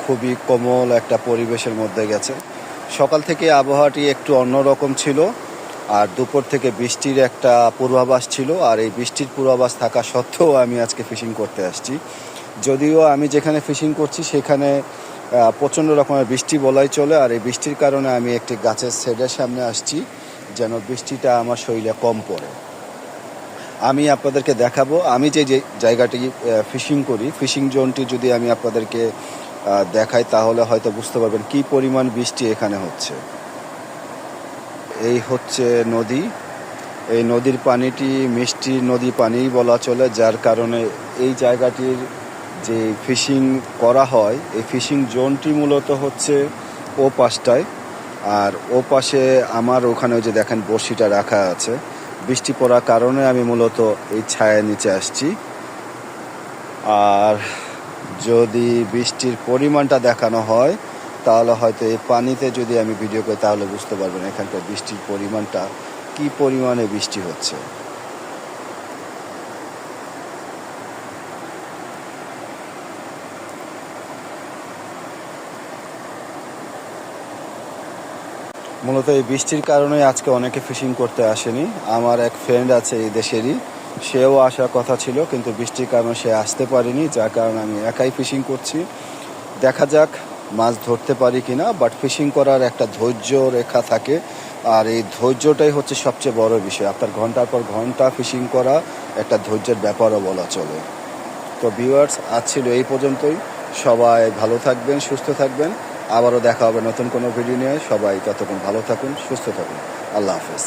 খুবই কোমল একটা পরিবেশের মধ্যে গেছে। সকাল থেকে আবহাওয়াটি একটু অন্যরকম ছিল, আর দুপুর থেকে বৃষ্টির একটা পূর্বাভাস ছিল। আর এই বৃষ্টির পূর্বাভাস থাকা সত্ত্বেও আমি আজকে ফিশিং করতে আসছি। যদিও আমি যেখানে ফিশিং করছি সেখানে প্রচণ্ড রকমের বৃষ্টি বলাই চলে, আর এই বৃষ্টির কারণে আমি একটি গাছের শেডের সামনে আসছি যেন বৃষ্টিটা আমার শরীরে কম পড়ে। আমি আপনাদেরকে দেখাবো আমি যে জায়গাটি ফিশিং করি, ফিশিং জোনটি যদি আমি আপনাদেরকে দেখাই তাহলে হয়তো বুঝতে পারবেন কী পরিমাণ বৃষ্টি এখানে হচ্ছে। এই হচ্ছে নদী। এই নদীর পানিটি মিষ্টি নদী পানিই বলা চলে, যার কারণে এই জায়গাটির যে ফিশিং করা হয় এই ফিশিং জোনটি মূলত হচ্ছে ও পাশটায়। আর ও পাশে আমার ওখানে যে দেখেন বড়শিটা রাখা আছে, বৃষ্টি পড়ার কারণে আমি মূলত এই ছায়ার নিচে আসছি। আর যদি বৃষ্টির পরিমাণটা দেখানো হয় তাহলে হয়তো এই পানিতে যদি আমি ভিডিও করি তাহলে বুঝতে পারবেন এখানকার বৃষ্টির পরিমাণটা কী পরিমাণে বৃষ্টি হচ্ছে। মূলত এই বৃষ্টির কারণে আজকে অনেকে ফিশিং করতে আসেনি। আমার এক ফ্রেন্ড আছে এই দেশেরই, সেও আসার কথা ছিল কিন্তু বৃষ্টির কারণে সে আসতে পারেনি, যার কারণে আমি একাই ফিশিং করছি। দেখা যাক মাছ ধরতে পারি কিনা, বাট ফিশিং করার একটা ধৈর্য রেখা থাকে, আর এই ধৈর্যটাই হচ্ছে সবচেয়ে বড় বিষয়। আপনার ঘন্টার পর ঘন্টা ফিশিং করা একটা ধৈর্যের ব্যাপারও বলা চলে। তো ভিউয়ার্স, আজ ছিল এই পর্যন্তই। সবাই ভালো থাকবেন, সুস্থ থাকবেন। আবারও দেখা হবে নতুন কোনো ভিডিও নিয়ে। সবাই ততক্ষণ ভালো থাকুন, সুস্থ থাকুন। আল্লাহ হাফেজ।